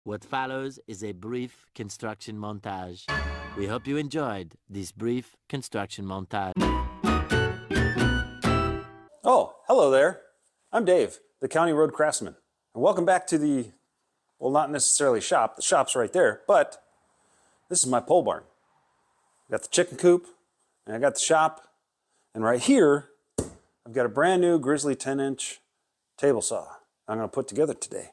What follows is a brief construction montage. We hope you enjoyed this brief construction montage. Oh, hello there. I'm Dave, the County Road Craftsman, and welcome back to the, well, not necessarily shop. The shop's right there, but this is my pole barn. I got the chicken coop, and I got the shop, and right here, I've got a brand new Grizzly 10-inch table saw I'm going to put together today.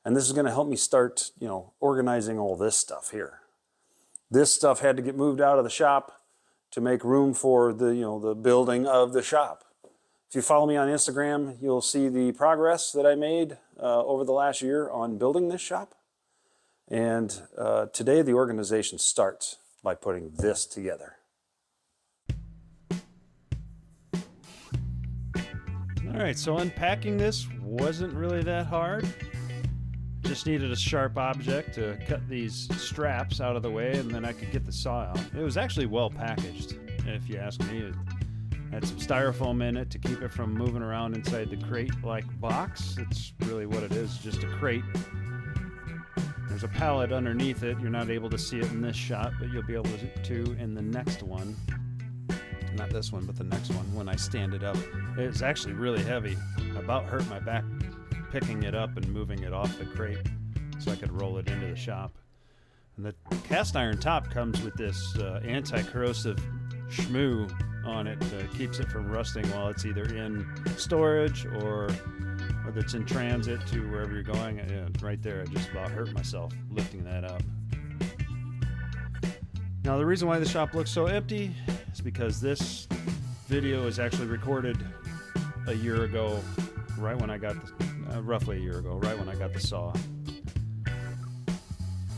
And this is going to help me start, organizing all this stuff here. This stuff had to get moved out of the shop to make room for the building of the shop. If you follow me on Instagram, you'll see the progress that I made over the last year on building this shop. And today the organization starts by putting this together. All right, so unpacking this wasn't really that hard. Just needed a sharp object to cut these straps out of the way, and then I could get the saw out. It was actually well packaged, if you ask me. It had some styrofoam in it to keep it from moving around inside the crate-like box. It's really what it is, just a crate. There's a pallet underneath it. You're not able to see it in this shot, but you'll be able to in the next one. Not this one, but the next one when I stand it up. It's actually really heavy. About hurt my back picking it up and moving it off the crate so I could roll it into the shop. And the cast iron top comes with this anti-corrosive schmoo on it. Keeps it from rusting while it's either in storage or whether it's in transit to wherever you're going. Right there, I just about hurt myself lifting that up. Now the reason why the shop looks so empty is because this video is actually recorded a year ago, right when I got the roughly a year ago, right when I got the saw.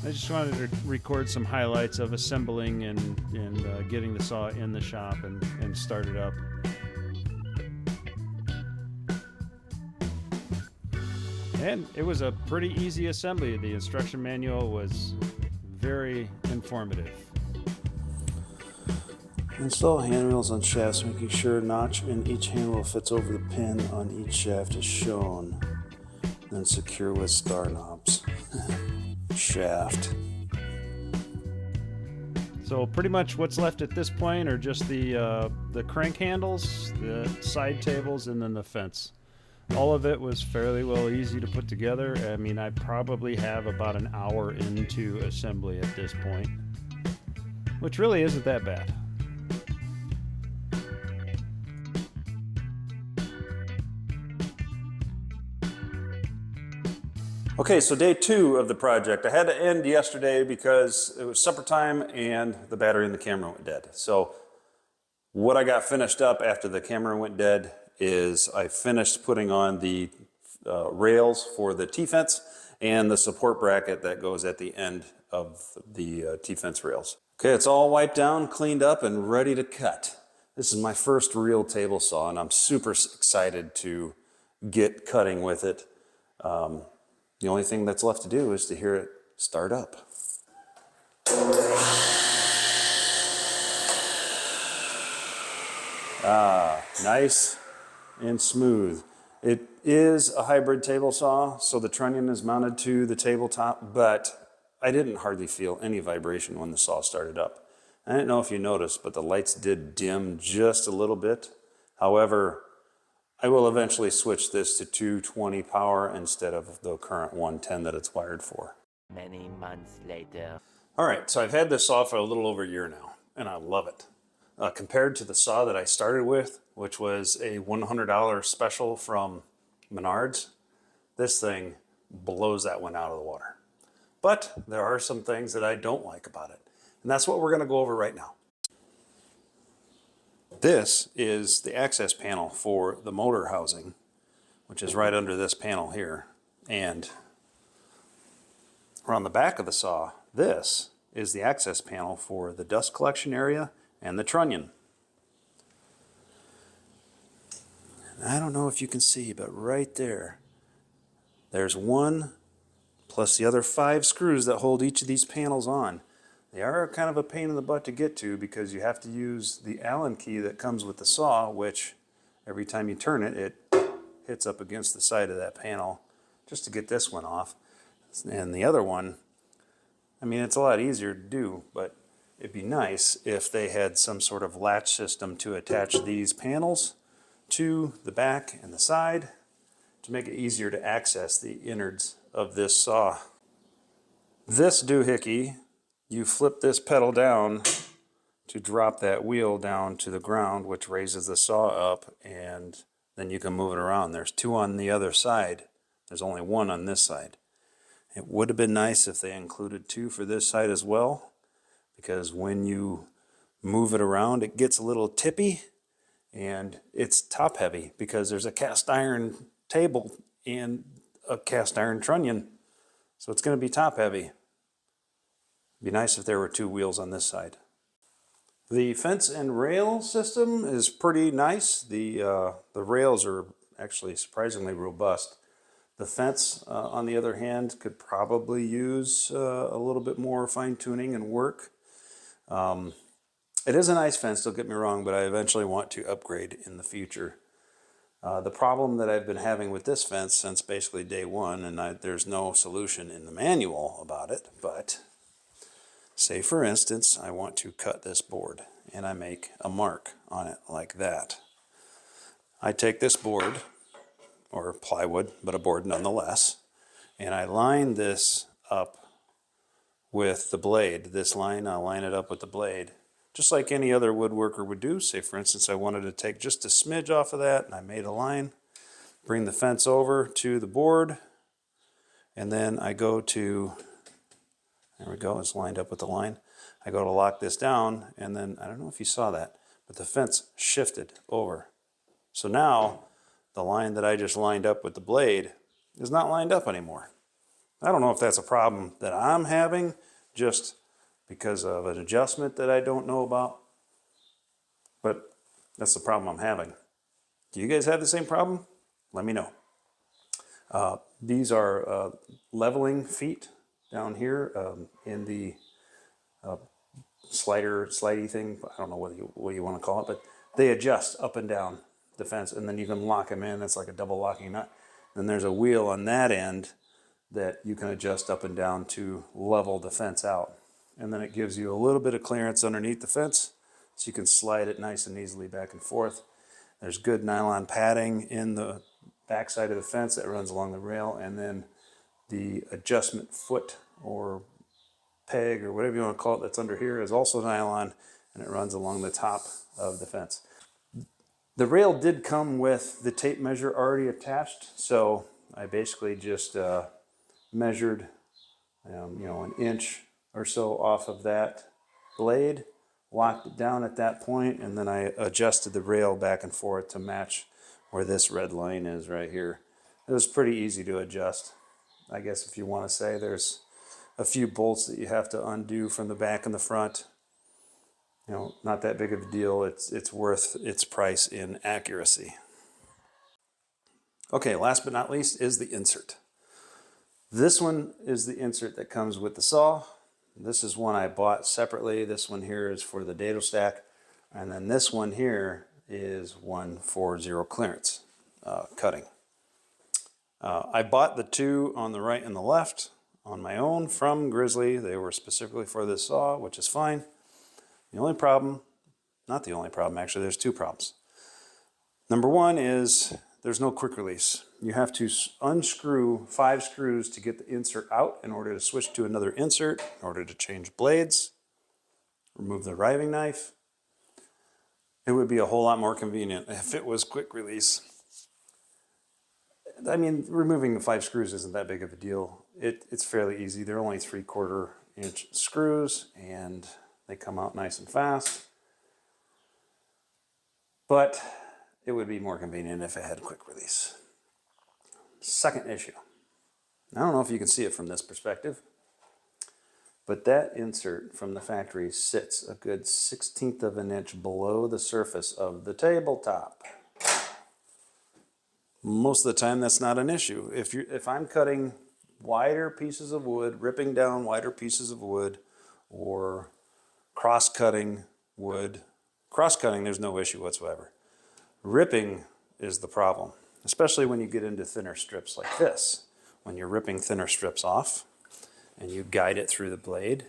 I just wanted to record some highlights of assembling and getting the saw in the shop and start it up. And it was a pretty easy assembly. The instruction manual was very informative. Install handwheels on shafts, making sure a notch in each handwheel fits over the pin on each shaft is shown. Then secure with star knobs. Shaft. So pretty much what's left at this point are just the crank handles, the side tables, and then the fence. All of it was fairly easy to put together. I mean, I probably have about an hour into assembly at this point, which really isn't that bad. Okay, so day 2 of the project. I had to end yesterday because it was supper time and the battery in the camera went dead. So what I got finished up after the camera went dead is I finished putting on the rails for the T-fence and the support bracket that goes at the end of the T-fence rails. Okay, it's all wiped down, cleaned up, and ready to cut. This is my first real table saw, and I'm super excited to get cutting with it. The only thing that's left to do is to hear it start up. Nice and smooth. It is a hybrid table saw, so the trunnion is mounted to the tabletop, but I didn't hardly feel any vibration when the saw started up. I didn't know if you noticed, but the lights did dim just a little bit. However, I will eventually switch this to 220 power instead of the current 110 that it's wired for. Many months later. All right, so I've had this saw for a little over a year now, and I love it. Compared to the saw that I started with, which was a $100 special from Menards, this thing blows that one out of the water. But there are some things that I don't like about it, and that's what we're going to go over right now. This is the access panel for the motor housing, which is right under this panel here. And around the back of the saw, this is the access panel for the dust collection area and the trunnion. And I don't know if you can see, but right there, there's one plus the other 5 screws that hold each of these panels on. They are kind of a pain in the butt to get to because you have to use the Allen key that comes with the saw, which every time you turn it, it hits up against the side of that panel just to get this one off. And the other one, I mean, it's a lot easier to do, but it'd be nice if they had some sort of latch system to attach these panels to the back and the side to make it easier to access the innards of this saw. This doohickey, you flip this pedal down to drop that wheel down to the ground, which raises the saw up, and then you can move it around. There's two on the other side. There's only one on this side. It would have been nice if they included two for this side as well, because when you move it around, it gets a little tippy, and it's top heavy because there's a cast iron table and a cast iron trunnion. So it's going to be top heavy. It'd be nice if there were two wheels on this side. The fence and rail system is pretty nice. The rails are actually surprisingly robust. The fence, on the other hand, could probably use a little bit more fine-tuning and work. It is a nice fence, don't get me wrong, but I eventually want to upgrade in the future. The problem that I've been having with this fence since basically day one, and there's no solution in the manual about it, but say for instance, I want to cut this board and I make a mark on it like that. I take this board, or plywood, but a board nonetheless, and I line this up with the blade. This line, I'll line it up with the blade, just like any other woodworker would do. Say for instance, I wanted to take just a smidge off of that, and I made a line, bring the fence over to the board, and then I go to, there we go, it's lined up with the line. I go to lock this down, and then, I don't know if you saw that, but the fence shifted over. So now, the line that I just lined up with the blade is not lined up anymore. I don't know if that's a problem that I'm having, just because of an adjustment that I don't know about, but that's the problem I'm having. Do you guys have the same problem? Let me know. These are leveling feet down here in the slidey thing. I don't know what you want to call it, but they adjust up and down the fence, and then you can lock them in. That's like a double locking nut. Then there's a wheel on that end that you can adjust up and down to level the fence out. And then it gives you a little bit of clearance underneath the fence, so you can slide it nice and easily back and forth. There's good nylon padding in the back side of the fence that runs along the rail, and then the adjustment foot or peg or whatever you want to call it that's under here is also nylon, and it runs along the top of the fence. The rail did come with the tape measure already attached, so I basically just measured an inch or so off of that blade, locked it down at that point, and then I adjusted the rail back and forth to match where this red line is right here. It was pretty easy to adjust. I guess if you want to say there's a few bolts that you have to undo from the back and the front. Not that big of a deal. It's worth its price in accuracy. Okay, last but not least is the insert. This one is the insert that comes with the saw. This is one I bought separately. This one here is for the dado stack. And then this one here is one for zero clearance cutting. I bought the two on the right and the left on my own from Grizzly. They were specifically for this saw, which is fine. The only problem, not the only problem actually, there's two problems. Number one is there's no quick release. You have to unscrew 5 screws to get the insert out in order to switch to another insert, in order to change blades, remove the riving knife. It would be a whole lot more convenient if it was quick release. I mean, removing the 5 screws isn't that big of a deal. It's fairly easy. They're only 3/4 inch screws, and they come out nice and fast. But it would be more convenient if it had quick release. Second issue. I don't know if you can see it from this perspective, but that insert from the factory sits a good 1/16 of an inch below the surface of the tabletop. Most of the time that's not an issue. If I'm cutting wider pieces of wood, ripping down wider pieces of wood, or cross-cutting wood, cross-cutting there's no issue whatsoever. Ripping is the problem, especially when you get into thinner strips like this, when you're ripping thinner strips off, and you guide it through the blade,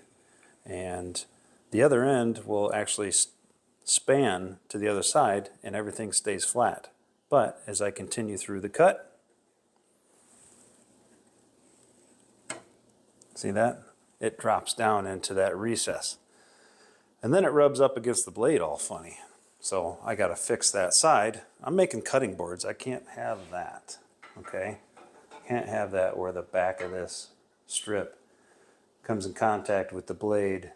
and the other end will actually span to the other side and everything stays flat. But as I continue through the cut, see that? It drops down into that recess. And then it rubs up against the blade all funny. So I got to fix that side. I'm making cutting boards. I can't have that, okay? Can't have that where the back of this strip comes in contact with the blade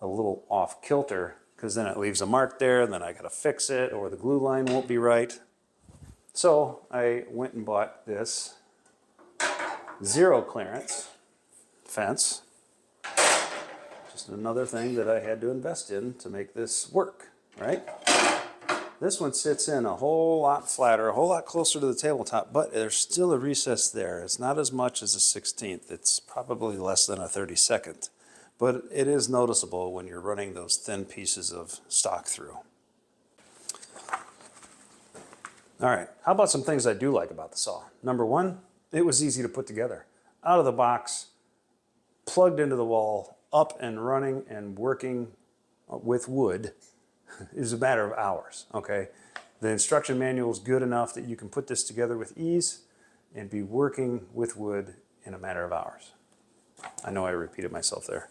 a little off kilter, because then it leaves a mark there, and then I got to fix it, or the glue line won't be right. So I went and bought this zero clearance fence. Just another thing that I had to invest in to make this work, right? This one sits in a whole lot flatter, a whole lot closer to the tabletop, but there's still a recess there. It's not as much as a 16th. It's probably less than a 32nd, but it is noticeable when you're running those thin pieces of stock through. All right, how about some things I do like about the saw? Number one, it was easy to put together. Out of the box, plugged into the wall, up and running and working with wood is a matter of hours, okay? The instruction manual is good enough that you can put this together with ease and be working with wood in a matter of hours. I know I repeated myself there.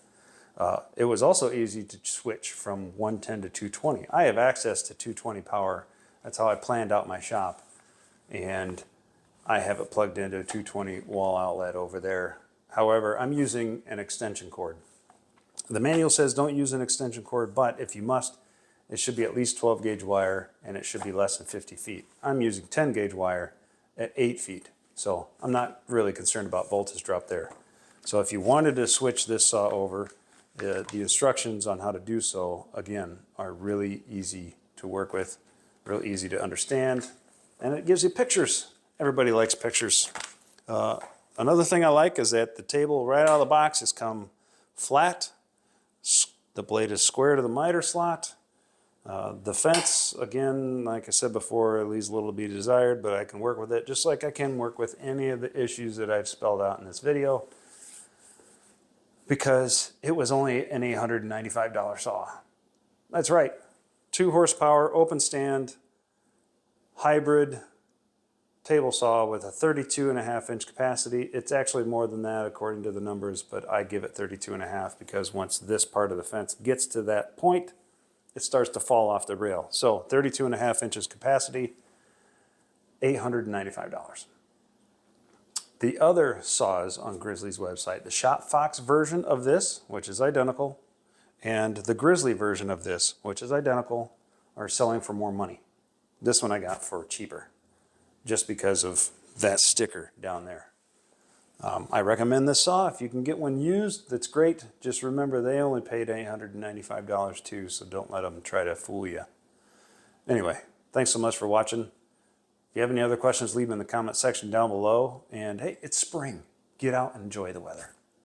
It was also easy to switch from 110 to 220. I have access to 220 power. That's how I planned out my shop. And I have it plugged into a 220 wall outlet over there. However, I'm using an extension cord. The manual says don't use an extension cord, but if you must, it should be at least 12 gauge wire and it should be less than 50 feet. I'm using 10 gauge wire at 8 feet. So I'm not really concerned about voltage drop there. So if you wanted to switch this saw over, the instructions on how to do so, again, are really easy to work with, real easy to understand, and it gives you pictures. Everybody likes pictures. Another thing I like is that the table right out of the box has come flat. The blade is square to the miter slot. The fence, again, like I said before, it leaves a little to be desired, but I can work with it just like I can work with any of the issues that I've spelled out in this video, because it was only an $895 saw. That's right, 2 horsepower, open stand, hybrid table saw with a 32.5-inch capacity. It's actually more than that according to the numbers, but I give it 32.5 because once this part of the fence gets to that point, it starts to fall off the rail. So 32.5 inches capacity, $895. The other saws on Grizzly's website, the Shop Fox version of this, which is identical, and the Grizzly version of this, which is identical, are selling for more money. This one I got for cheaper, just because of that sticker down there. I recommend this saw. If you can get one used, that's great. Just remember, they only paid $895 too, so don't let them try to fool you. Anyway, thanks so much for watching. If you have any other questions, leave them in the comment section down below. And hey, it's spring. Get out and enjoy the weather.